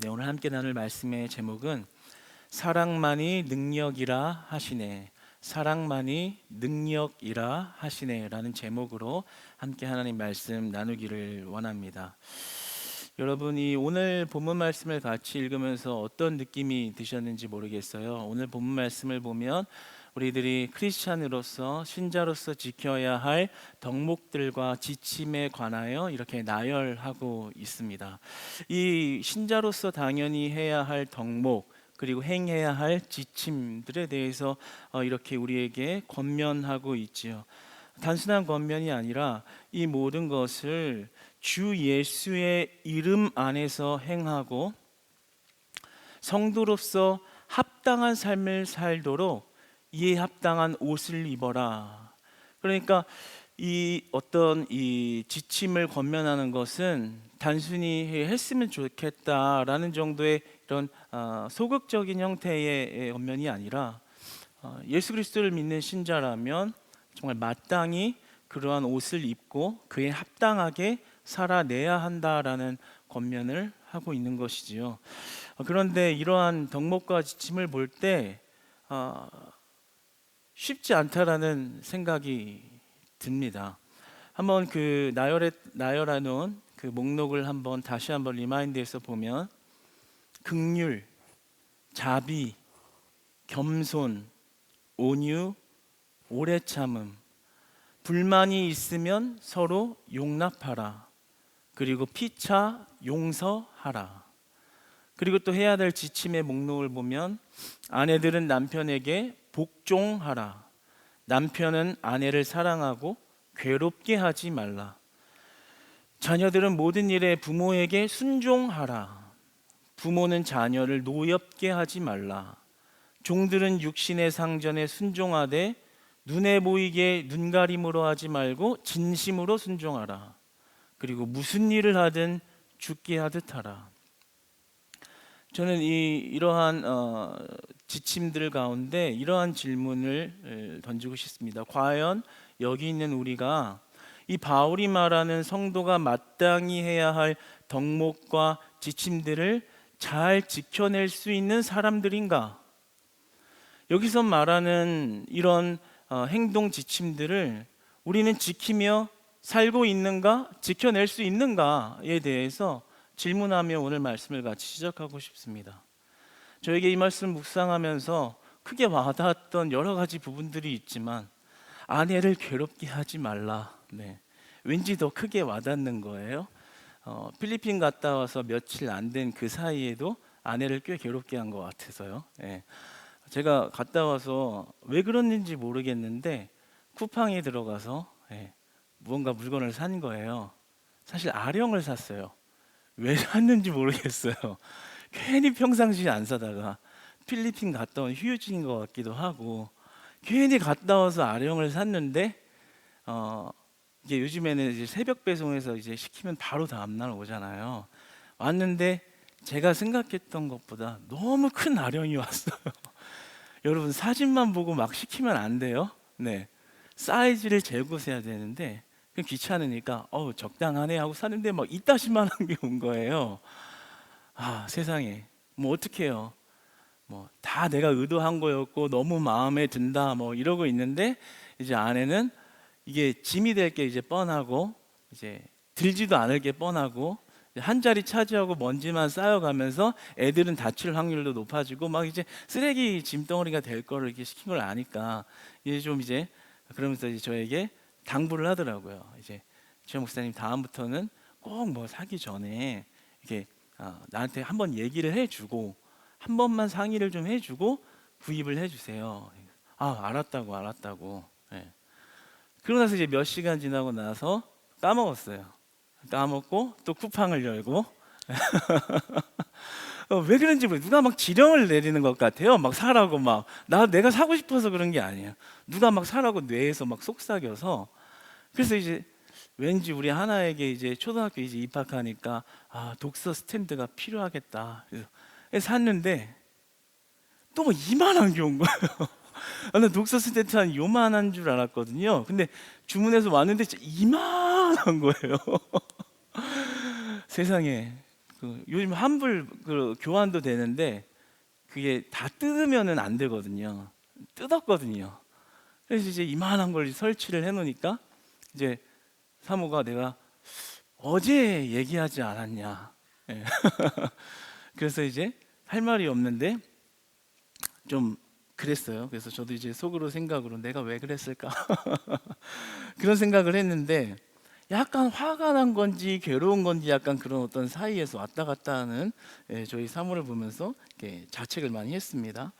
네, 오늘 함께 나눌 말씀의 제목은 사랑만이 능력이라 하시네. 사랑만이 능력이라 하시네라는 제목으로 함께 하나님 말씀 나누기를 원합니다. 여러분이 오늘 본문 말씀을 같이 읽으면서 어떤 느낌이 드셨는지 모르겠어요. 오늘 본문 말씀을 보면 우리들이 크리스찬으로서 신자로서 지켜야 할 덕목들과 지침에 관하여 이렇게 나열하고 있습니다. 이 신자로서 당연히 해야 할 덕목 그리고 행해야 할 지침들에 대해서 이렇게 우리에게 권면하고 있지요. 단순한 권면이 아니라 이 모든 것을 주 예수의 이름 안에서 행하고 성도로서 합당한 삶을 살도록 이에 합당한 옷을 입어라. 그러니까 이 어떤 이 지침을 권면하는 것은 단순히 했으면 좋겠다라는 정도의 이런 소극적인 형태의 권면이 아니라 예수 그리스도를 믿는 신자라면 정말 마땅히 그러한 옷을 입고 그에 합당하게 살아내야 한다라는 권면을 하고 있는 것이지요. 그런데 이러한 덕목과 지침을 볼 때 쉽지 않다라는 생각이 듭니다. 한번 그 나열해 놓은 그 목록을 한번 다시 한번 리마인드해서 보면 긍휼, 자비, 겸손, 온유, 오래 참음, 불만이 있으면 서로 용납하라. 그리고 피차 용서하라. 그리고 또 해야 될 지침의 목록을 보면 아내들은 남편에게 복종하라. 남편은 아내를 사랑하고 괴롭게 하지 말라. 자녀들은 모든 일에 부모에게 순종하라. 부모는 자녀를 노엽게 하지 말라. 종들은 육신의 상전에 순종하되 눈에 보이게 눈가림으로 하지 말고 진심으로 순종하라. 그리고 무슨 일을 하든 죽게 하듯 하라. 저는 이러한 지침들 가운데 이러한 질문을 던지고 싶습니다. 과연 여기 있는 우리가 이 바울이 말하는 성도가 마땅히 해야 할 덕목과 지침들을 잘 지켜낼 수 있는 사람들인가? 여기서 말하는 이런 행동 지침들을 우리는 지키며 살고 있는가? 지켜낼 수 있는가에 대해서 질문하며 오늘 말씀을 같이 시작하고 싶습니다. 저에게 이 말씀 묵상하면서 크게 와닿았던 여러 가지 부분들이 있지만 아내를 괴롭게 하지 말라. 네. 왠지 더 크게 와닿는 거예요. 필리핀 갔다 와서 며칠 안 된 그 사이에도 아내를 꽤 괴롭게 한 것 같아서요. 네. 제가 갔다 와서 왜 그랬는지 모르겠는데 쿠팡에 들어가서 무언가 물건을 산 거예요. 사실 아령을 샀어요. 왜 샀는지 모르겠어요. 괜히 평상시에 안 사다가 필리핀 갔다 온 휴유증인 것 같기도 하고 괜히 갔다 와서 아령을 샀는데 이게 요즘에는 이제 새벽 배송해서 이제 시키면 바로 다음날 오잖아요. 왔는데 제가 생각했던 것보다 너무 큰 아령이 왔어요. 여러분 사진만 보고 막 시키면 안 돼요. 네, 사이즈를 재고 세야 되는데 귀찮으니까 적당하네 하고 사는데 막 이따시만한 게 온 거예요. 세상에 뭐 어떡해요. 뭐 다 내가 의도한 거였고 너무 마음에 든다 뭐 이러고 있는데 이제 아내는 이게 짐이 될 게 이제 뻔하고 이제 들지도 않을 게 뻔하고 한 자리 차지하고 먼지만 쌓여가면서 애들은 다칠 확률도 높아지고 막 이제 쓰레기 짐덩어리가 될 거를 이렇게 시킨 걸 아니까 이제 좀 이제 그러면서 이제 저에게 당부를 하더라고요. 이제 최 목사님 다음부터는 꼭 뭐 사기 전에 이렇게 나한테 한번 얘기를 해주고 한 번만 상의를 좀 해주고 구입을 해주세요. 알았다고. 네. 그러고 나서 이제 몇 시간 지나고 나서 까먹었어요. 까먹고 또 쿠팡을 열고 왜 그런지 모르겠어요. 누가 막 지령을 내리는 것 같아요. 막 사라고 막 내가 사고 싶어서 그런 게 아니에요. 누가 막 사라고 뇌에서 막 속삭여서 그래서 이제 왠지 우리 하나에게 이제 초등학교 이제 입학하니까 독서 스탠드가 필요하겠다. 그래서 샀는데 또 이만한 게 온 거예요. 나 독서 스탠드 한 요만한 줄 알았거든요. 근데 주문해서 왔는데 진짜 이만한 거예요. 세상에 요즘 환불 교환도 되는데 그게 다 뜯으면은 안 되거든요. 뜯었거든요. 그래서 이제 이만한 걸 설치를 해놓으니까 이제 사모가 내가 어제 얘기하지 않았냐. 예. 그래서 이제 할 말이 없는데 좀 그랬어요. 그래서 저도 이제 속으로 생각으로 내가 왜 그랬을까 그런 생각을 했는데 약간 화가 난 건지 괴로운 건지 약간 그런 어떤 사이에서 왔다 갔다 하는 저희 사모를 보면서 이렇게 자책을 많이 했습니다.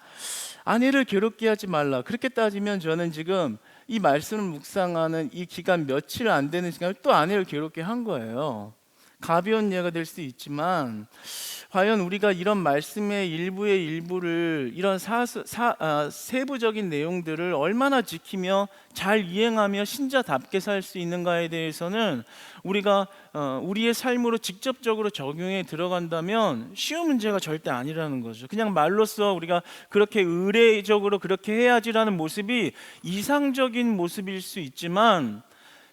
아내를 괴롭게 하지 말라. 그렇게 따지면 저는 지금 이 말씀을 묵상하는 이 기간 며칠 안 되는 시간을 또 아내를 괴롭게 한 거예요. 가벼운 예가 될 수 있지만 과연 우리가 이런 말씀의 일부의 일부를 이런 세부적인 내용들을 얼마나 지키며 잘 이행하며 신자답게 살 수 있는가에 대해서는 우리가 우리의 삶으로 직접적으로 적용해 들어간다면 쉬운 문제가 절대 아니라는 거죠. 그냥 말로써 우리가 그렇게 의례적으로 그렇게 해야지라는 모습이 이상적인 모습일 수 있지만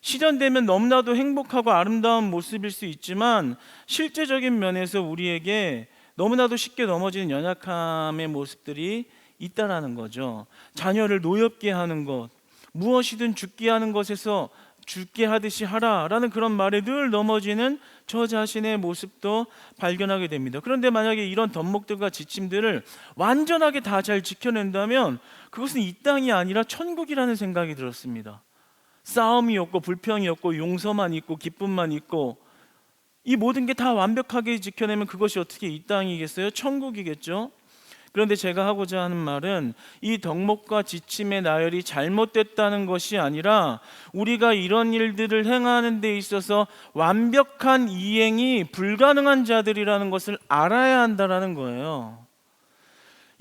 실현되면 너무나도 행복하고 아름다운 모습일 수 있지만 실제적인 면에서 우리에게 너무나도 쉽게 넘어지는 연약함의 모습들이 있다라는 거죠. 자녀를 노엽게 하는 것, 무엇이든 죽게 하는 것에서 죽게 하듯이 하라라는 그런 말에 늘 넘어지는 저 자신의 모습도 발견하게 됩니다. 그런데 만약에 이런 덕목들과 지침들을 완전하게 다 잘 지켜낸다면 그것은 이 땅이 아니라 천국이라는 생각이 들었습니다. 싸움이 없고 불평이 없고 용서만 있고 기쁨만 있고 이 모든 게 다 완벽하게 지켜내면 그것이 어떻게 이 땅이겠어요? 천국이겠죠. 그런데 제가 하고자 하는 말은 이 덕목과 지침의 나열이 잘못됐다는 것이 아니라 우리가 이런 일들을 행하는 데 있어서 완벽한 이행이 불가능한 자들이라는 것을 알아야 한다는 거예요.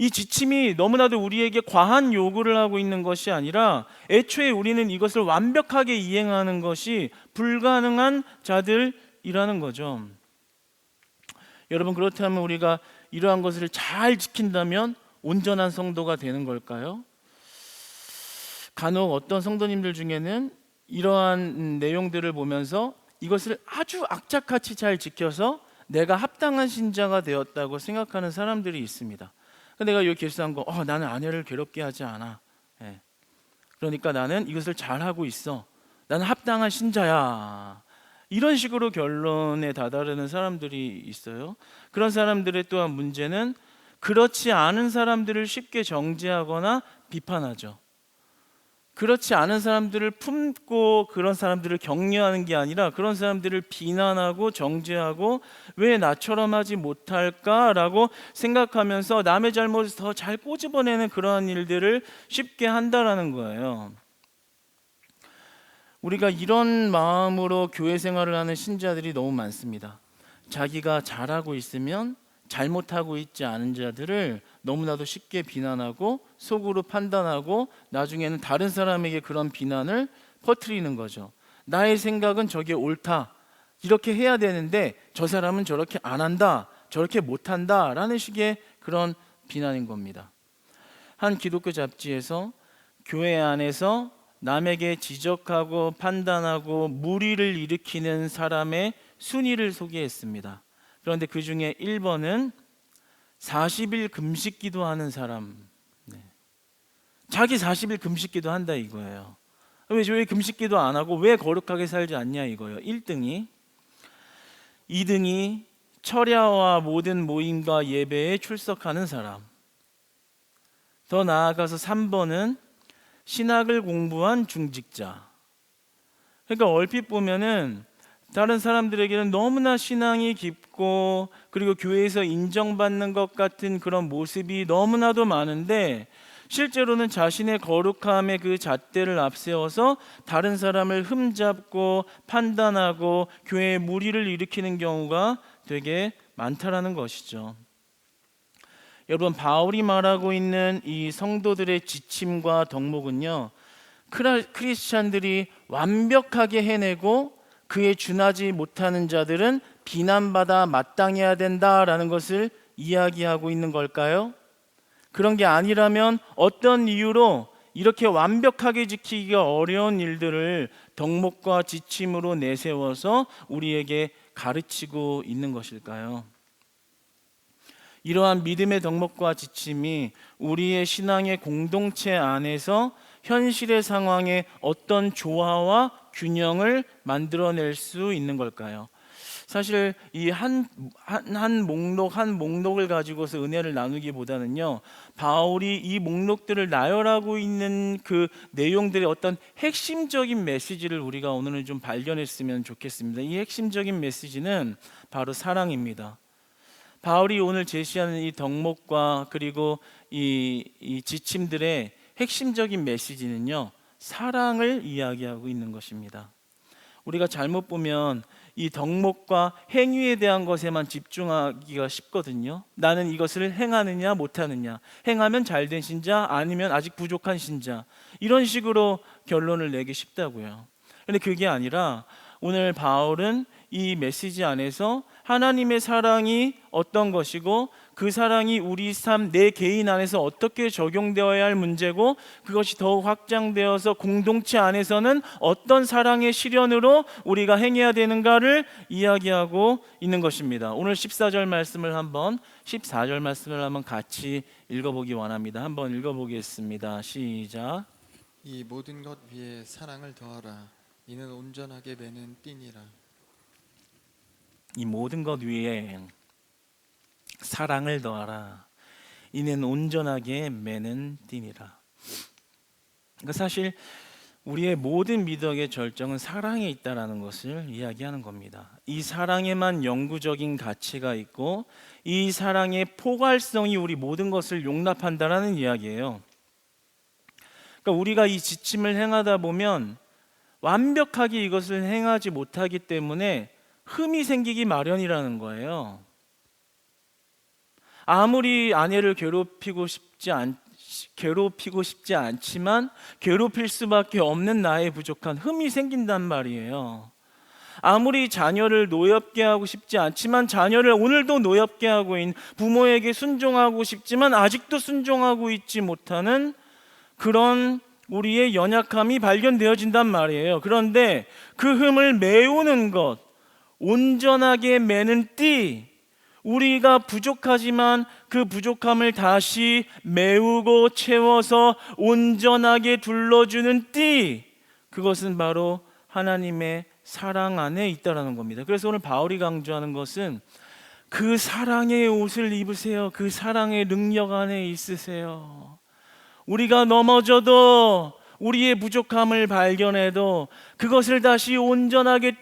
이 지침이 너무나도 우리에게 과한 요구를 하고 있는 것이 아니라 애초에 우리는 이것을 완벽하게 이행하는 것이 불가능한 자들이라는 거죠. 여러분, 그렇다면 우리가 이러한 것을 잘 지킨다면 온전한 성도가 되는 걸까요? 간혹 어떤 성도님들 중에는 이러한 내용들을 보면서 이것을 아주 악착같이 잘 지켜서 내가 합당한 신자가 되었다고 생각하는 사람들이 있습니다. 내가 여기 결사한 거, 나는 아내를 괴롭게 하지 않아. 그러니까 나는 이것을 잘하고 있어. 나는 합당한 신자야. 이런 식으로 결론에 다다르는 사람들이 있어요. 그런 사람들의 또한 문제는 그렇지 않은 사람들을 쉽게 정죄하거나 비판하죠. 그렇지 않은 사람들을 품고 그런 사람들을 격려하는 게 아니라 그런 사람들을 비난하고 정죄하고 왜 나처럼 하지 못할까라고 생각하면서 남의 잘못을 더 잘 꼬집어내는 그러한 일들을 쉽게 한다라는 거예요. 우리가 이런 마음으로 교회 생활을 하는 신자들이 너무 많습니다. 자기가 잘하고 있으면 잘못하고 있지 않은 자들을 너무나도 쉽게 비난하고 속으로 판단하고 나중에는 다른 사람에게 그런 비난을 퍼뜨리는 거죠. 나의 생각은 저게 옳다, 이렇게 해야 되는데 저 사람은 저렇게 안 한다, 저렇게 못한다 라는 식의 그런 비난인 겁니다. 한 기독교 잡지에서 교회 안에서 남에게 지적하고 판단하고 무리를 일으키는 사람의 순위를 소개했습니다. 그런데 그 중에 1번은 40일 금식 기도하는 사람. 자기 40일 금식 기도한다 이거예요. 왜 금식 기도 안 하고 왜 거룩하게 살지 않냐 이거예요. 1등이. 2등이 철야와 모든 모임과 예배에 출석하는 사람. 더 나아가서 3번은 신학을 공부한 중직자. 그러니까 얼핏 보면은 다른 사람들에게는 너무나 신앙이 깊고 그리고 교회에서 인정받는 것 같은 그런 모습이 너무나도 많은데 실제로는 자신의 거룩함의 그 잣대를 앞세워서 다른 사람을 흠잡고 판단하고 교회에 무리를 일으키는 경우가 되게 많다라는 것이죠. 여러분, 바울이 말하고 있는 이 성도들의 지침과 덕목은요, 크리스찬들이 완벽하게 해내고 그에 준하지 못하는 자들은 비난받아 마땅해야 된다라는 것을 이야기하고 있는 걸까요? 그런 게 아니라면 어떤 이유로 이렇게 완벽하게 지키기가 어려운 일들을 덕목과 지침으로 내세워서 우리에게 가르치고 있는 것일까요? 이러한 믿음의 덕목과 지침이 우리의 신앙의 공동체 안에서 현실의 상황에 어떤 조화와 균형을 만들어낼 수 있는 걸까요? 사실 이 한 목록을 가지고서 은혜를 나누기보다는요, 바울이 이 목록들을 나열하고 있는 그 내용들의 어떤 핵심적인 메시지를 우리가 오늘은 좀 발견했으면 좋겠습니다. 이 핵심적인 메시지는 바로 사랑입니다. 바울이 오늘 제시하는 이 덕목과 그리고 이 지침들의 핵심적인 메시지는요, 사랑을 이야기하고 있는 것입니다. 우리가 잘못 보면 이 덕목과 행위에 대한 것에만 집중하기가 쉽거든요. 나는 이것을 행하느냐 못하느냐, 행하면 잘된 신자 아니면 아직 부족한 신자, 이런 식으로 결론을 내기 쉽다고요. 그런데 그게 아니라 오늘 바울은 이 메시지 안에서 하나님의 사랑이 어떤 것이고 그 사랑이 우리 삶, 내 개인 안에서 어떻게 적용되어야 할 문제고, 그것이 더욱 확장되어서 공동체 안에서는 어떤 사랑의 실현으로 우리가 행해야 되는가를 이야기하고 있는 것입니다. 오늘 14절 말씀을 한번 같이 읽어보기 원합니다. 한번 읽어보겠습니다. 시작. 이 모든 것 위에 사랑을 더하라. 이는 온전하게 매는 띠니라. 이 모든 것 위에 사랑을 더하라. 이는 온전하게 매는 띠니라. 그러니까 사실 우리의 모든 미덕의 절정은 사랑에 있다라는 것을 이야기하는 겁니다. 이 사랑에만 영구적인 가치가 있고 이 사랑의 포괄성이 우리 모든 것을 용납한다라는 이야기예요. 그러니까 우리가 이 지침을 행하다 보면 완벽하게 이것을 행하지 못하기 때문에 흠이 생기기 마련이라는 거예요. 아무리 아내를 괴롭히고 싶지 않지만 괴롭힐 수밖에 없는 나의 부족한 흠이 생긴단 말이에요. 아무리 자녀를 노엽게 하고 싶지 않지만 자녀를 오늘도 노엽게 하고 있는, 부모에게 순종하고 싶지만 아직도 순종하고 있지 못하는 그런 우리의 연약함이 발견되어진단 말이에요. 그런데 그 흠을 메우는 것, 온전하게 매는 띠, 우리가 부족하지만 그 부족함을 다시 메우고 채워서 온전하게 둘러주는 띠, 그것은 바로 하나님의 사랑 안에 있다라는 겁니다. 그래서 오늘 바울이 강조하는 것은 그 사랑의 옷을 입으세요. 그 사랑의 능력 안에 있으세요. 우리가 넘어져도, 우리의 부족함을 발견해도 그것을 다시 온전하게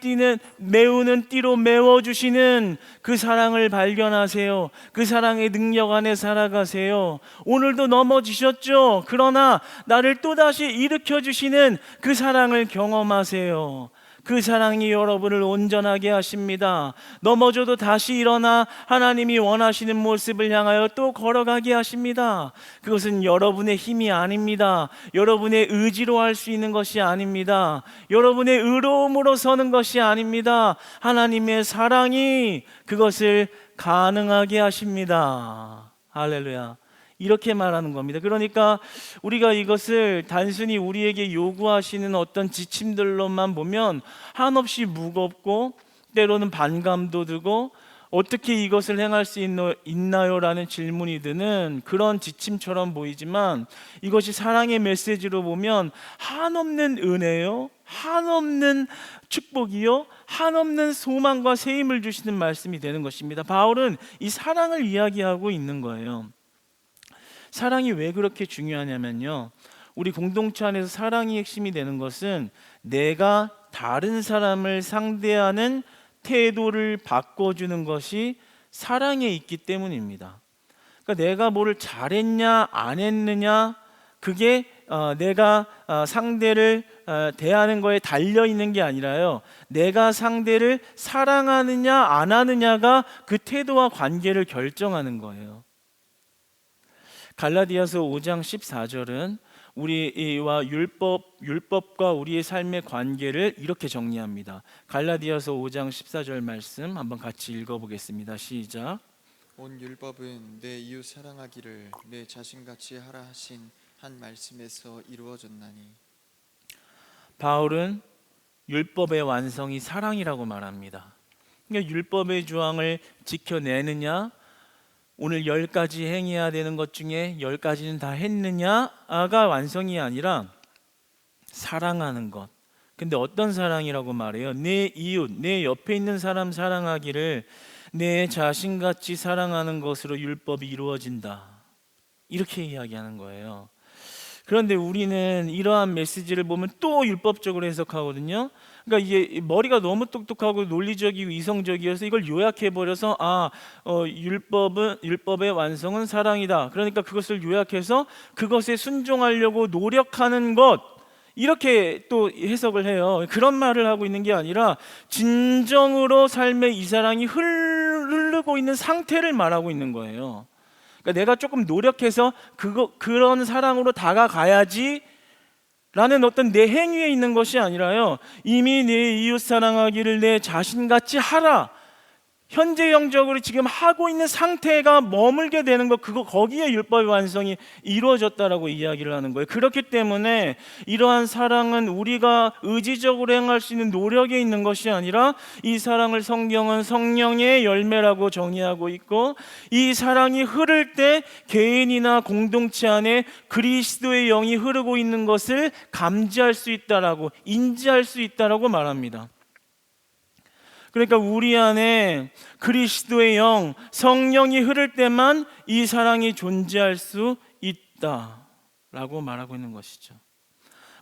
메우는 띠로 메워주시는 그 사랑을 발견하세요. 그 사랑의 능력 안에 살아가세요. 오늘도 넘어지셨죠? 그러나 나를 또다시 일으켜주시는 그 사랑을 경험하세요. 그 사랑이 여러분을 온전하게 하십니다. 넘어져도 다시 일어나 하나님이 원하시는 모습을 향하여 또 걸어가게 하십니다. 그것은 여러분의 힘이 아닙니다. 여러분의 의지로 할 수 있는 것이 아닙니다. 여러분의 의로움으로 서는 것이 아닙니다. 하나님의 사랑이 그것을 가능하게 하십니다. 할렐루야. 이렇게 말하는 겁니다. 그러니까 우리가 이것을 단순히 우리에게 요구하시는 어떤 지침들로만 보면 한없이 무겁고 때로는 반감도 들고 어떻게 이것을 행할 수 있나요? 라는 질문이 드는 그런 지침처럼 보이지만, 이것이 사랑의 메시지로 보면 한없는 은혜요, 한없는 축복이요, 한없는 소망과 새 힘을 주시는 말씀이 되는 것입니다. 바울은 이 사랑을 이야기하고 있는 거예요. 사랑이 왜 그렇게 중요하냐면요, 우리 공동체 안에서 사랑이 핵심이 되는 것은 내가 다른 사람을 상대하는 태도를 바꿔주는 것이 사랑에 있기 때문입니다. 그러니까 내가 뭐를 잘했냐 안 했느냐, 그게 내가 상대를 대하는 거에 달려 있는 게 아니라요, 내가 상대를 사랑하느냐 안 하느냐가 그 태도와 관계를 결정하는 거예요. 갈라디아서 5장 14절은 우리와 율법과 우리의 삶의 관계를 이렇게 정리합니다. 갈라디아서 5장 14절 말씀 한번 같이 읽어보겠습니다. 시작. 온 율법은 내 이웃 사랑하기를 내 자신같이 하라 하신 한 말씀에서 이루어졌나니. 바울은 율법의 완성이 사랑이라고 말합니다. 그러니까 율법의 조항을 지켜내느냐, 오늘 10가지 행해야 되는 것 중에 10가지는 다 했느냐가 완성이 아니라 사랑하는 것. 근데 어떤 사랑이라고 말해요? 내 이웃, 내 옆에 있는 사람 사랑하기를 내 자신같이 사랑하는 것으로 율법이 이루어진다. 이렇게 이야기하는 거예요. 그런데 우리는 이러한 메시지를 보면 또 율법적으로 해석하거든요. 그러니까 이게 머리가 너무 똑똑하고 논리적이고 이성적이어서 이걸 요약해 버려서 율법의 완성은 사랑이다. 그러니까 그것을 요약해서 그것에 순종하려고 노력하는 것, 이렇게 또 해석을 해요. 그런 말을 하고 있는 게 아니라 진정으로 삶의 이 사랑이 흐르고 있는 상태를 말하고 있는 거예요. 그러니까 내가 조금 노력해서 그런 사랑으로 다가가야지 라는 어떤 내 행위에 있는 것이 아니라요, 이미 내 이웃 사랑하기를 내 자신같이 하라, 현재형적으로 지금 하고 있는 상태가 머물게 되는 것, 거기에 율법의 완성이 이루어졌다라고 이야기를 하는 거예요. 그렇기 때문에 이러한 사랑은 우리가 의지적으로 행할 수 있는 노력에 있는 것이 아니라 이 사랑을 성경은 성령의 열매라고 정의하고 있고, 이 사랑이 흐를 때 개인이나 공동체 안에 그리스도의 영이 흐르고 있는 것을 감지할 수 있다라고, 인지할 수 있다라고 말합니다. 그러니까 우리 안에 그리스도의 영, 성령이 흐를 때만 이 사랑이 존재할 수 있다라고 말하고 있는 것이죠.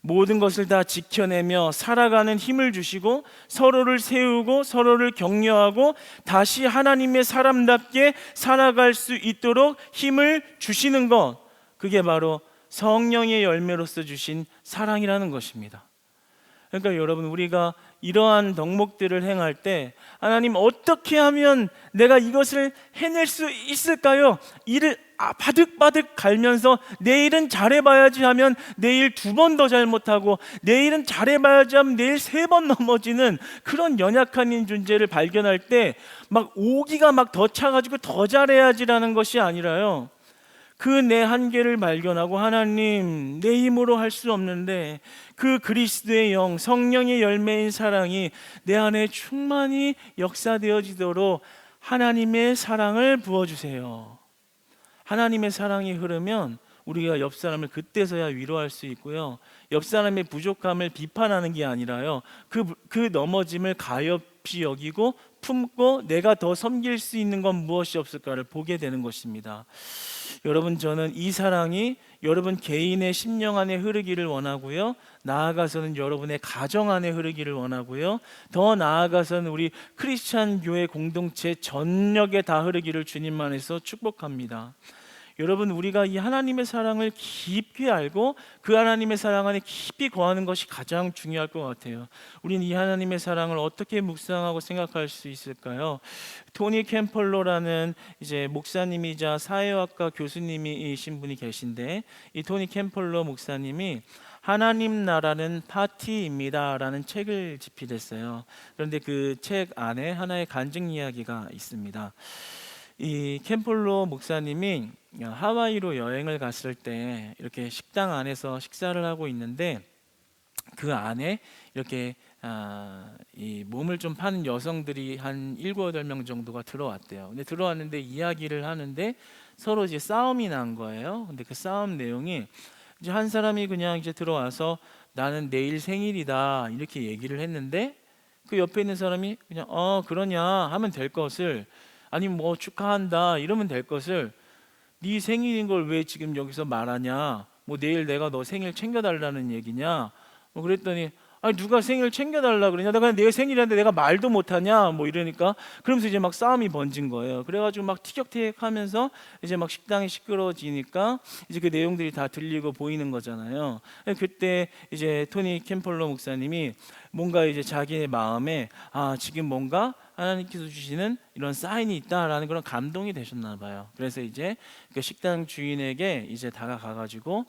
모든 것을 다 지켜내며 살아가는 힘을 주시고, 서로를 세우고 서로를 격려하고 다시 하나님의 사람답게 살아갈 수 있도록 힘을 주시는 것, 그게 바로 성령의 열매로서 주신 사랑이라는 것입니다. 그러니까 여러분, 우리가 이러한 덕목들을 행할 때 하나님, 어떻게 하면 내가 이것을 해낼 수 있을까요? 일을 바득바득 갈면서 내일은 잘해봐야지 하면 내일 2번 더 잘못하고, 내일은 잘해봐야지 하면 내일 3번 넘어지는 그런 연약한 존재를 발견할 때 막 오기가 막 더 차가지고 더 잘해야지라는 것이 아니라요, 그 내 한계를 발견하고 하나님, 내 힘으로 할 수 없는데 그 그리스도의 영, 성령의 열매인 사랑이 내 안에 충만히 역사되어지도록 하나님의 사랑을 부어주세요. 하나님의 사랑이 흐르면 우리가 옆 사람을 그때서야 위로할 수 있고요, 옆 사람의 부족함을 비판하는 게 아니라요, 그 넘어짐을 가엾이 여기고 품고 내가 더 섬길 수 있는 건 무엇이 없을까를 보게 되는 것입니다. 여러분, 저는 이 사랑이 여러분 개인의 심령 안에 흐르기를 원하고요, 나아가서는 여러분의 가정 안에 흐르기를 원하고요, 더 나아가서는 우리 크리스찬 교회 공동체 전역에 다 흐르기를 주님 안에서 축복합니다. 여러분, 우리가 이 하나님의 사랑을 깊이 알고 그 하나님의 사랑 안에 깊이 거하는 것이 가장 중요할 것 같아요. 우리는 이 하나님의 사랑을 어떻게 묵상하고 생각할 수 있을까요? 토니 캠펄러라는 이제 목사님이자 사회학과 교수님이신 분이 계신데, 이 토니 캠펄러 목사님이 하나님 나라는 파티입니다 라는 책을 집필했어요. 그런데 그 책 안에 하나의 간증 이야기가 있습니다. 이 캠폴로 목사님이 하와이로 여행을 갔을 때 이렇게 식당 안에서 식사를 하고 있는데, 그 안에 이렇게 이 몸을 좀 파는 여성들이 한 7, 8명 정도가 들어왔대요. 근데 들어왔는데 이야기를 하는데 서로 이제 싸움이 난 거예요. 근데 그 싸움 내용이, 이제 한 사람이 그냥 이제 들어와서 나는 내일 생일이다 이렇게 얘기를 했는데, 그 옆에 있는 사람이 그냥 그러냐 하면 될 것을, 아니 뭐 축하한다 이러면 될 것을, 네 생일인 걸 왜 지금 여기서 말하냐, 뭐 내일 내가 너 생일 챙겨달라는 얘기냐, 뭐 그랬더니 아니 누가 생일 챙겨달라 그러냐, 내가 내 생일인데 내가 말도 못하냐, 뭐 이러니까, 그러면서 이제 막 싸움이 번진 거예요. 그래가지고 막 티격태격하면서 이제 막 식당이 시끄러워지니까 이제 그 내용들이 다 들리고 보이는 거잖아요. 그때 이제 토니 캠펄러 목사님이 뭔가 이제 자기의 마음에 지금 뭔가 하나님께서 주시는 이런 사인이 있다라는 그런 감동이 되셨나 봐요. 그래서 이제 그 식당 주인에게 이제 다가가가지고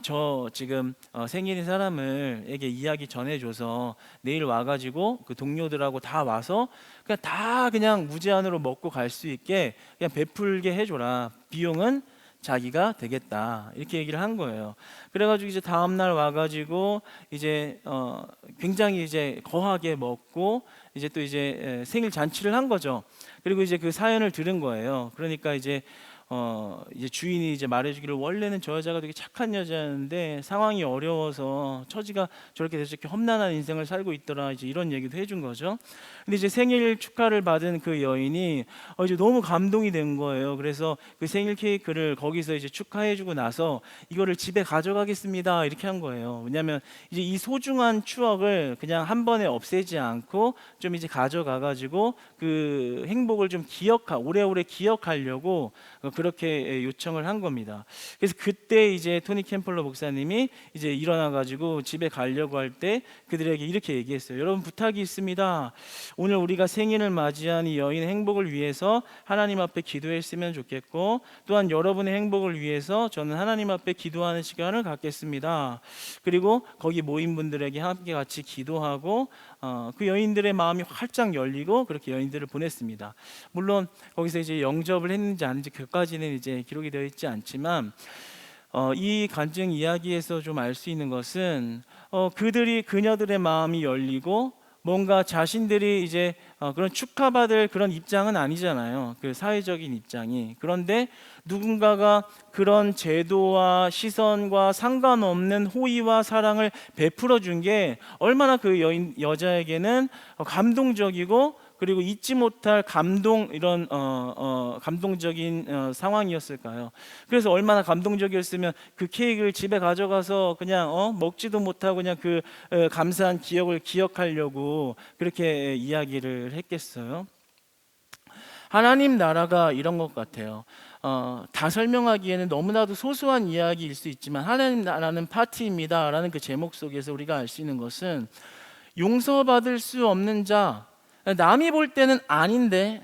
저 지금 생일인 사람을에게 이야기 전해줘서 내일 와가지고 그 동료들하고 다 와서 그냥 다 그냥 무제한으로 먹고 갈 수 있게 그냥 베풀게 해줘라. 비용은 자기가 되겠다 이렇게 얘기를 한 거예요. 그래가지고 이제 다음 날 와가지고 이제 굉장히 이제 거하게 먹고 이제 또 이제 생일 잔치를 한 거죠. 그리고 이제 그 사연을 들은 거예요. 그러니까 이제 주인이 이제 말해주기를 원래는 저 여자가 되게 착한 여자였는데 상황이 어려워서 처지가 저렇게 돼서 이렇게 험난한 인생을 살고 있더라, 이제 이런 얘기도 해준 거죠. 근데 이제 생일 축하를 받은 그 여인이 이제 너무 감동이 된 거예요. 그래서 그 생일 케이크를 거기서 이제 축하해주고 나서 이거를 집에 가져가겠습니다 이렇게 한 거예요. 왜냐하면 이제 이 소중한 추억을 그냥 한 번에 없애지 않고 좀 이제 가져가가지고 그 행복을 좀 오래오래 기억하려고 그렇게 요청을 한 겁니다. 그래서 그때 이제 토니 캠플러 목사님이 이제 일어나 가지고 집에 가려고 할 때 그들에게 이렇게 얘기했어요. 여러분, 부탁이 있습니다. 오늘 우리가 생일을 맞이한 이 여인의 행복을 위해서 하나님 앞에 기도했으면 좋겠고, 또한 여러분의 행복을 위해서 저는 하나님 앞에 기도하는 시간을 갖겠습니다. 그리고 거기 모인 분들에게 함께 같이 기도하고 그 여인들의 마음이 활짝 열리고 그렇게 여인들을 보냈습니다. 물론 거기서 이제 영접을 했는지 아닌지 그까지는 이제 기록이 되어 있지 않지만 이 간증 이야기에서 좀 알 수 있는 것은 그녀들의 마음이 열리고 뭔가 자신들이 이제 그런 축하받을 그런 입장은 아니잖아요. 그 사회적인 입장이. 그런데 누군가가 그런 제도와 시선과 상관없는 호의와 사랑을 베풀어 준 게 얼마나 그 여자에게는 감동적이고 그리고 잊지 못할 이런 감동적인 상황이었을까요? 그래서 얼마나 감동적이었으면 그 케이크를 집에 가져가서 그냥 먹지도 못하고 그냥 그 감사한 기억을 기억하려고 그렇게 이야기를 했겠어요? 하나님 나라가 이런 것 같아요. 다 설명하기에는 너무나도 소소한 이야기일 수 있지만 하나님 나라는 파티입니다 라는 그 제목 속에서 우리가 알 수 있는 것은 용서받을 수 없는 자, 남이 볼 때는 아닌데,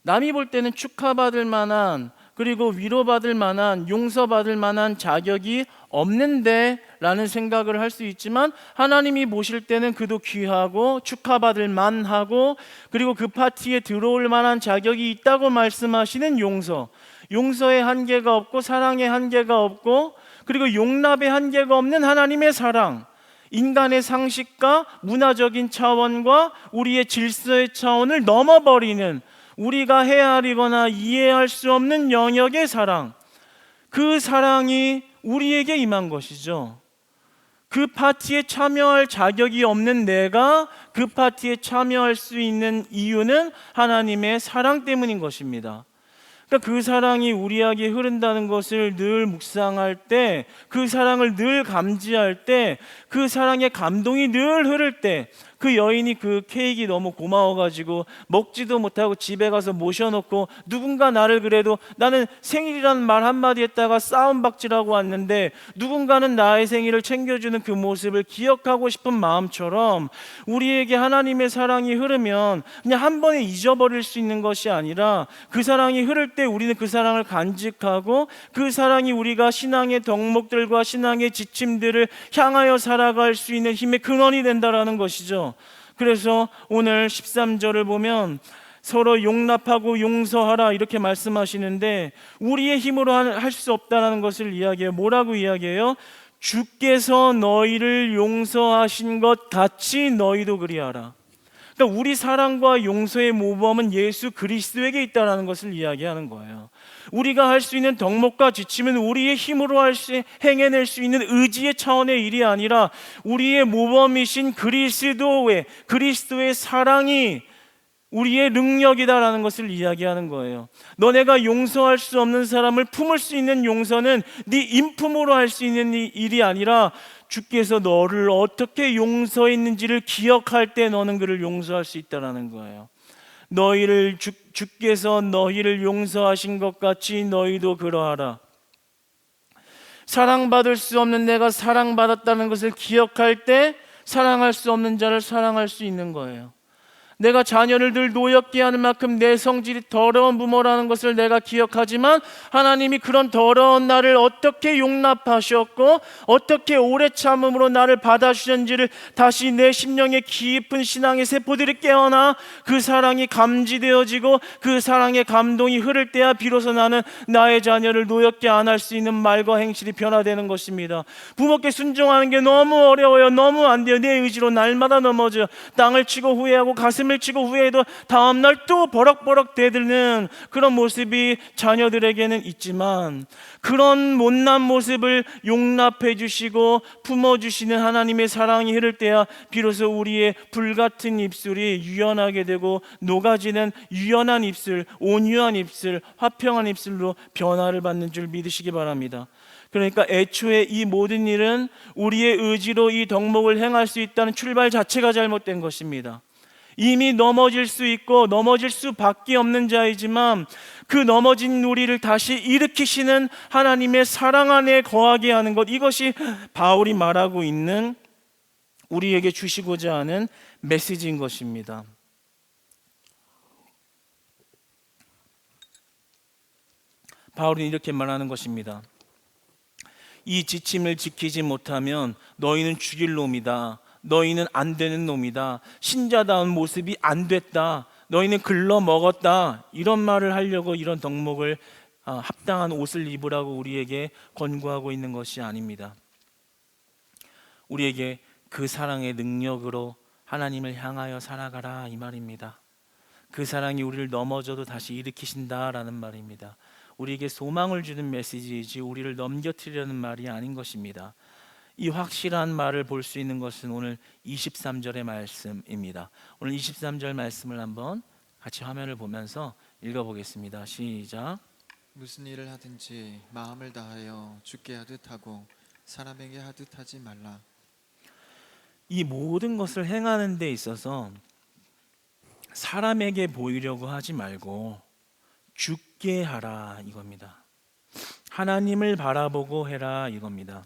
남이 볼 때는 축하받을 만한, 그리고 위로받을 만한, 용서받을 만한 자격이 없는데 라는 생각을 할 수 있지만, 하나님이 보실 때는 그도 귀하고 축하받을 만하고 그리고 그 파티에 들어올 만한 자격이 있다고 말씀하시는 용서의 한계가 없고 사랑의 한계가 없고 그리고 용납의 한계가 없는 하나님의 사랑, 인간의 상식과 문화적인 차원과 우리의 질서의 차원을 넘어버리는, 우리가 헤아리거나 이해할 수 없는 영역의 사랑, 그 사랑이 우리에게 임한 것이죠. 그 파티에 참여할 자격이 없는 내가 그 파티에 참여할 수 있는 이유는 하나님의 사랑 때문인 것입니다. 그러니까 그 사랑이 우리에게 흐른다는 것을 늘 묵상할 때, 그 사랑을 늘 감지할 때, 그 사랑의 감동이 늘 흐를 때, 그 여인이 그 케이크 너무 고마워가지고 먹지도 못하고 집에 가서 모셔놓고 누군가 나를 그래도 나는 생일이라는 말 한마디 했다가 싸움박질하고 왔는데 누군가는 나의 생일을 챙겨주는 그 모습을 기억하고 싶은 마음처럼 우리에게 하나님의 사랑이 흐르면 그냥 한 번에 잊어버릴 수 있는 것이 아니라 그 사랑이 흐를 때 우리는 그 사랑을 간직하고 그 사랑이 우리가 신앙의 덕목들과 신앙의 지침들을 향하여 살아갈 수 있는 힘의 근원이 된다라는 것이죠. 그래서 오늘 13절을 보면 서로 용납하고 용서하라 이렇게 말씀하시는데 우리의 힘으로 할 수 없다는 것을 이야기해요. 뭐라고 이야기해요? 주께서 너희를 용서하신 것 같이 너희도 그리하라. 그러니까 우리 사랑과 용서의 모범은 예수 그리스도에게 있다는 것을 이야기하는 거예요. 우리가 할 수 있는 덕목과 지침은 우리의 힘으로 행해낼 수 있는 의지의 차원의 일이 아니라 우리의 모범이신 그리스도의 사랑이 우리의 능력이다라는 것을 이야기하는 거예요. 너네가 용서할 수 없는 사람을 품을 수 있는 용서는 네 인품으로 할 수 있는 일이 아니라 주께서 너를 어떻게 용서했는지를 기억할 때 너는 그를 용서할 수 있다라는 거예요. 주께서 너희를 용서하신 것 같이 너희도 그러하라. 사랑받을 수 없는 내가 사랑받았다는 것을 기억할 때 사랑할 수 없는 자를 사랑할 수 있는 거예요. 내가 자녀를 늘 노엽게 하는 만큼 내 성질이 더러운 부모라는 것을 내가 기억하지만 하나님이 그런 더러운 나를 어떻게 용납하셨고 어떻게 오래 참음으로 나를 받아주셨는지를 다시 내 심령의 깊은 신앙의 세포들이 깨어나 그 사랑이 감지되어지고 그 사랑의 감동이 흐를 때야 비로소 나는 나의 자녀를 노엽게 안 할 수 있는 말과 행실이 변화되는 것입니다. 부모께 순종하는 게 너무 어려워요. 너무 안 돼요. 내 의지로 날마다 넘어져 땅을 치고 후회하고 가슴을 치고 후회해도 다음날 또 버럭버럭 대드는 그런 모습이 자녀들에게는 있지만 그런 못난 모습을 용납해 주시고 품어주시는 하나님의 사랑이 흐를 때야 비로소 우리의 불같은 입술이 유연하게 되고 녹아지는 유연한 입술, 온유한 입술, 화평한 입술로 변화를 받는 줄 믿으시기 바랍니다. 그러니까 애초에 이 모든 일은 우리의 의지로 이 덕목을 행할 수 있다는 출발 자체가 잘못된 것입니다. 이미 넘어질 수 있고 넘어질 수밖에 없는 자이지만 그 넘어진 우리를 다시 일으키시는 하나님의 사랑 안에 거하게 하는 것, 이것이 바울이 말하고 있는 우리에게 주시고자 하는 메시지인 것입니다. 바울은 이렇게 말하는 것입니다. 이 지침을 지키지 못하면 너희는 죽일 놈이다. 너희는 안 되는 놈이다. 신자다운 모습이 안 됐다. 너희는 글러 먹었다. 이런 말을 하려고 이런 덕목을 합당한 옷을 입으라고 우리에게 권고하고 있는 것이 아닙니다. 우리에게 그 사랑의 능력으로 하나님을 향하여 살아가라 이 말입니다. 그 사랑이 우리를 넘어져도 다시 일으키신다라는 말입니다. 우리에게 소망을 주는 메시지이지 우리를 넘겨뜨리려는 말이 아닌 것입니다. 이 확실한 말을 볼 수 있는 것은 오늘 23절의 말씀입니다. 오늘 23절 말씀을 한번 같이 화면을 보면서 읽어보겠습니다. 시작. 무슨 일을 하든지 마음을 다하여 주께 하듯 하고 사람에게 하듯 하지 말라. 이 모든 것을 행하는 데 있어서 사람에게 보이려고 하지 말고 주께 하라 이겁니다. 하나님을 바라보고 해라 이겁니다.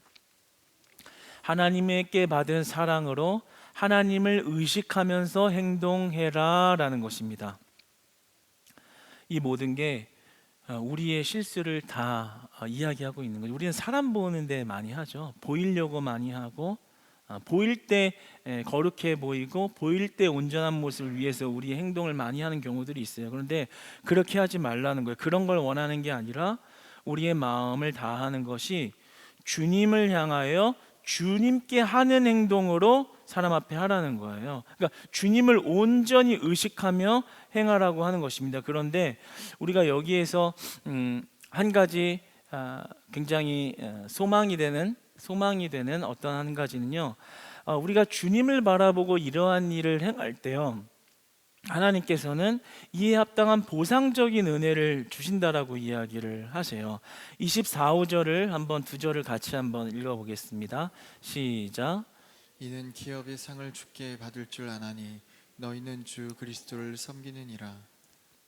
하나님께 받은 사랑으로 하나님을 의식하면서 행동해라 라는 것입니다. 이 모든 게 우리의 실수를 다 이야기하고 있는 거죠. 우리는 사람 보는데 많이 하죠. 보이려고 많이 하고 보일 때 거룩해 보이고 보일 때 온전한 모습을 위해서 우리의 행동을 많이 하는 경우들이 있어요. 그런데 그렇게 하지 말라는 거예요. 그런 걸 원하는 게 아니라 우리의 마음을 다하는 것이 주님을 향하여 주님께 하는 행동으로 사람 앞에 하라는 거예요. 그러니까 주님을 온전히 의식하며 행하라고 하는 것입니다. 그런데 우리가 여기에서 한 가지 굉장히 소망이 되는 어떤 한 가지는요, 우리가 주님을 바라보고 이러한 일을 행할 때요, 하나님께서는 이에 합당한 보상적인 은혜를 주신다라고 이야기를 하세요. 24절을 한번 두 절을 같이 한번 읽어보겠습니다. 시작. 이는 기업의 상을 주께 받을 줄 아나니 너희는 주 그리스도를 섬기느니라.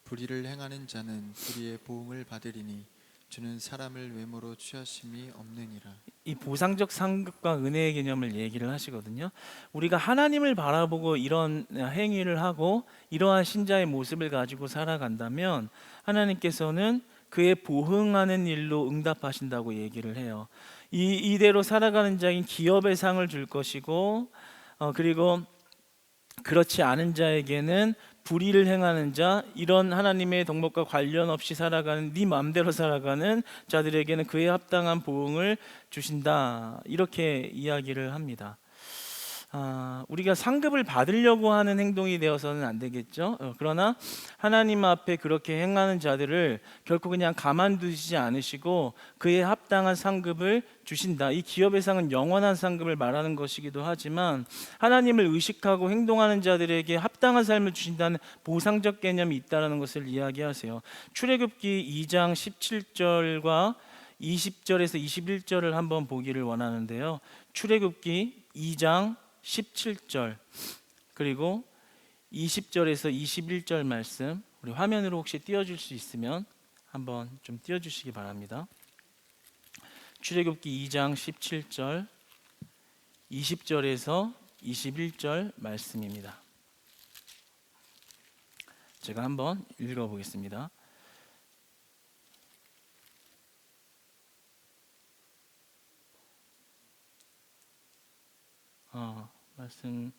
불의를 행하는 자는 불의의 보응을 받으리니 주는 사람을 외모로 취하심이 없느니라. 이 보상적 상급과 은혜의 개념을 얘기를 하시거든요. 우리가 하나님을 바라보고 이런 행위를 하고 이러한 신자의 모습을 가지고 살아간다면 하나님께서는 그에 보응하는 일로 응답하신다고 얘기를 해요. 이대로 살아가는 자인 기업의 상을 줄 것이고 그리고 그렇지 않은 자에게는 불의를 행하는 자, 이런 하나님의 덕목과 관련 없이 살아가는 네 마음대로 살아가는 자들에게는 그에 합당한 보응을 주신다, 이렇게 이야기를 합니다. 우리가 상급을 받으려고 하는 행동이 되어서는 안 되겠죠. 그러나 하나님 앞에 그렇게 행하는 자들을 결코 그냥 가만두시지 않으시고 그에 합당한 상급을 주신다. 이 기업의 상은 영원한 상급을 말하는 것이기도 하지만 하나님을 의식하고 행동하는 자들에게 합당한 삶을 주신다는 보상적 개념이 있다는 것을 이야기하세요. 출애굽기 2장 17절과 20절에서 21절을 한번 보기를 원하는데요. 출애굽기 2장 17절 그리고 20절에서 21절 말씀, 우리 화면으로 혹시 띄워줄 수 있으면 한번 좀 띄워주시기 바랍니다. 출애굽기 2장 17절 20절에서 21절 말씀입니다. 제가 한번 읽어보겠습니다. 말씀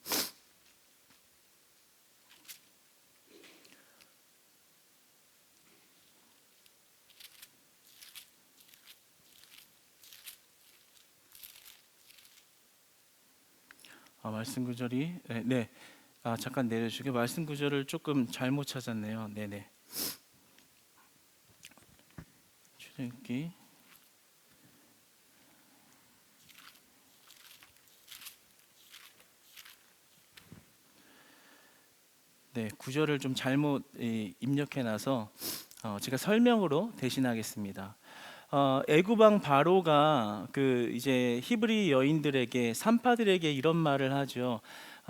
말씀 구절이 네. 잠깐 내려주시게. 말씀 구절을 조금 잘못 찾았네요. 네네. 출애굽기 네, 구절을 좀 잘못 입력해놔서 제가 설명으로 대신하겠습니다. 애굽 왕 바로가 그 이제 히브리 여인들에게 산파들에게 이런 말을 하죠.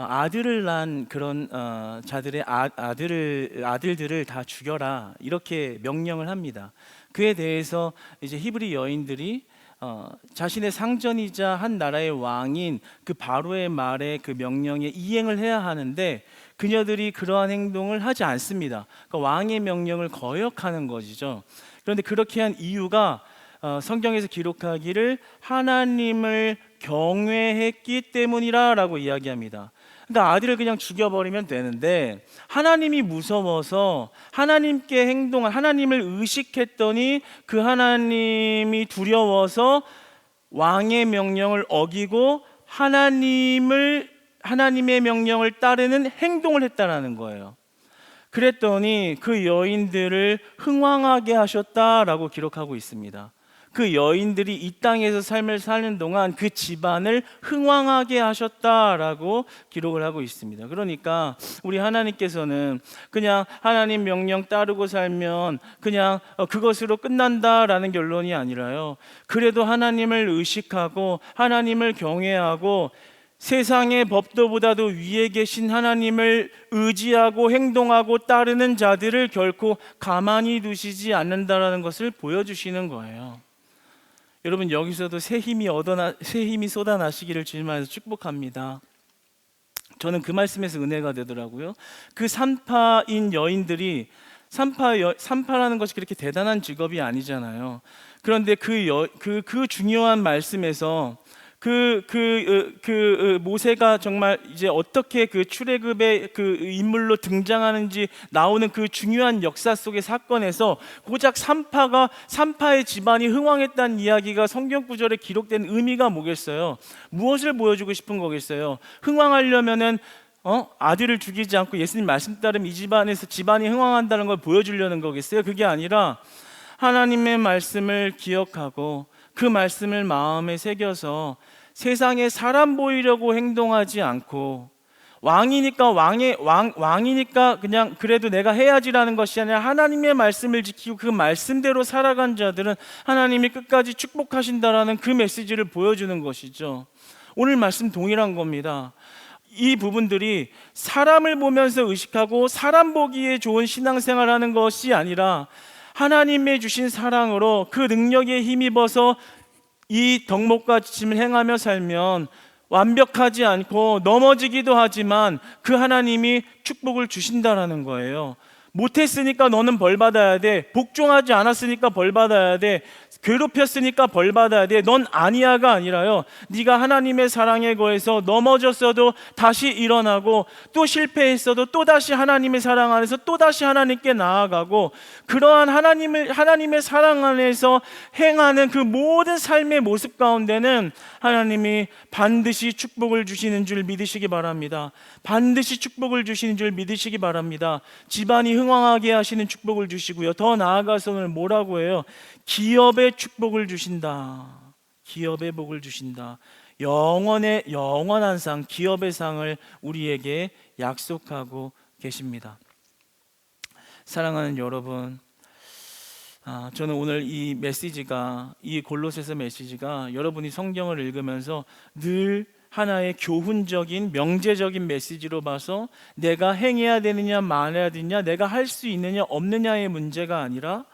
아들을 낳은 그런 자들의 아들들을 다 죽여라, 이렇게 명령을 합니다. 그에 대해서 이제 히브리 여인들이 자신의 상전이자 한 나라의 왕인 그 바로의 말에, 그 명령에 이행을 해야 하는데 그녀들이 그러한 행동을 하지 않습니다. 그러니까 왕의 명령을 거역하는 것이죠. 그런데 그렇게 한 이유가 성경에서 기록하기를 하나님을 경외했기 때문이라고 이야기합니다. 그러니까 아들을 그냥 죽여버리면 되는데 하나님이 무서워서 하나님께 행동한, 하나님을 의식했더니 그 하나님이 두려워서 왕의 명령을 어기고 하나님의 명령을 따르는 행동을 했다라는 거예요. 그랬더니 그 여인들을 흥왕하게 하셨다라고 기록하고 있습니다. 그 여인들이 이 땅에서 삶을 사는 동안 그 집안을 흥왕하게 하셨다라고 기록을 하고 있습니다. 그러니까 우리 하나님께서는 그냥 하나님 명령 따르고 살면 그냥 그것으로 끝난다라는 결론이 아니라요, 그래도 하나님을 의식하고 하나님을 경외하고 세상의 법도보다도 위에 계신 하나님을 의지하고 행동하고 따르는 자들을 결코 가만히 두시지 않는다라는 것을 보여주시는 거예요. 여러분, 여기서도 새 힘이 쏟아나시기를 주님께서 축복합니다. 저는 그 말씀에서 은혜가 되더라고요. 그 산파인 여인들이, 산파라는 것이 그렇게 대단한 직업이 아니잖아요. 그런데 그 중요한 말씀에서 모세가 정말 이제 어떻게 그 출애굽의 그 인물로 등장하는지 나오는 그 중요한 역사 속의 사건에서 고작 산파의 집안이 흥왕했다는 이야기가 성경 구절에 기록된 의미가 뭐겠어요? 무엇을 보여주고 싶은 거겠어요? 흥왕하려면은 아들을 죽이지 않고 예수님 말씀 따르면 이 집안에서 집안이 흥왕한다는 걸 보여주려는 거겠어요? 그게 아니라 하나님의 말씀을 기억하고 그 말씀을 마음에 새겨서 세상에 사람 보이려고 행동하지 않고 왕이니까 그냥 그래도 내가 해야지라는 것이 아니라 하나님의 말씀을 지키고 그 말씀대로 살아간 자들은 하나님이 끝까지 축복하신다라는 그 메시지를 보여주는 것이죠. 오늘 말씀 동일한 겁니다. 이 부분들이 사람을 보면서 의식하고 사람 보기에 좋은 신앙생활하는 것이 아니라 하나님의 주신 사랑으로 그 능력에 힘입어서 이 덕목과 지침을 행하며 살면 완벽하지 않고 넘어지기도 하지만 그 하나님이 축복을 주신다라는 거예요. 못했으니까 너는 벌 받아야 돼, 복종하지 않았으니까 벌 받아야 돼, 괴롭혔으니까 벌 받아야 돼, 넌 아니야가 아니라요, 네가 하나님의 사랑에 거해서 넘어졌어도 다시 일어나고 또 실패했어도 또다시 하나님의 사랑 안에서 또다시 하나님께 나아가고 그러한 하나님의 사랑 안에서 행하는 그 모든 삶의 모습 가운데는 하나님이 반드시 축복을 주시는 줄 믿으시기 바랍니다. 반드시 축복을 주시는 줄 믿으시기 바랍니다. 집안이 흥왕하게 하시는 축복을 주시고요, 더 나아가서는 뭐라고 해요? 기업의 축복을 주신다. 기업의 복을 주신다. 영원한 상, 기업의 상을 우리에게 약속하고 계십니다. 사랑하는 여러분, 저는 오늘 이 골로새서 메시지가 여러분이 성경을 읽으면서 늘 하나의 교훈적인 명제적인 메시지로 봐서 내가 행해야 되느냐 말아야 되느냐, 내가 할 수 있느냐 없느냐의 문제가 아니라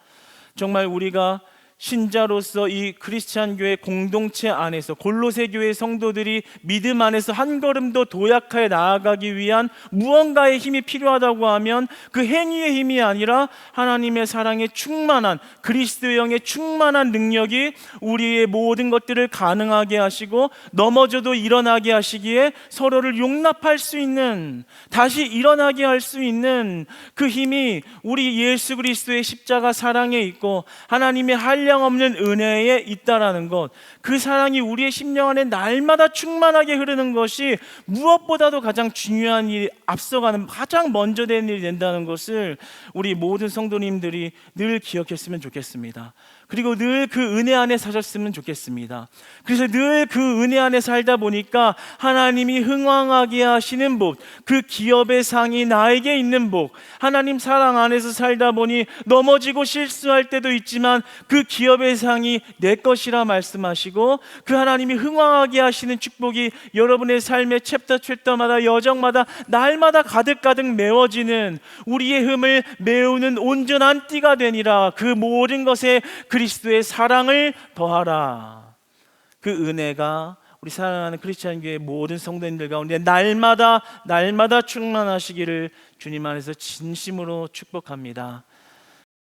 정말 우리가 신자로서 이 크리스찬 교회 공동체 안에서 골로새 교회 성도들이 믿음 안에서 한 걸음 더 도약하여 나아가기 위한 무언가의 힘이 필요하다고 하면 그 행위의 힘이 아니라 하나님의 사랑에 충만한 그리스도의 영의 충만한 능력이 우리의 모든 것들을 가능하게 하시고 넘어져도 일어나게 하시기에 서로를 용납할 수 있는, 다시 일어나게 할 수 있는 그 힘이 우리 예수 그리스도의 십자가 사랑에 있고 하나님의 한량없는 은혜에 있다라는 것, 그 사랑이 우리의 심령 안에 날마다 충만하게 흐르는 것이 무엇보다도 가장 중요한 일이, 앞서가는 가장 먼저 되는 일이 된다는 것을 우리 모든 성도님들이 늘 기억했으면 좋겠습니다. 그리고 늘 그 은혜 안에 사셨으면 좋겠습니다. 그래서 늘 그 은혜 안에 살다 보니까 하나님이 흥왕하게 하시는 복, 그 기업의 상이 나에게 있는 복, 하나님 사랑 안에서 살다 보니 넘어지고 실수할 때도 있지만 그 기업의 상이 내 것이라 말씀하시고 그 하나님이 흥왕하게 하시는 축복이 여러분의 삶의 챕터마다 여정마다 날마다 가득가득 메워지는, 우리의 흠을 메우는 온전한 띠가 되니라. 그 모든 것에 그리스도의 사랑을 더하라. 그 은혜가 우리 사랑하는 크리스찬 교회 모든 성도님들 가운데 날마다 충만하시기를 주님 안에서 진심으로 축복합니다.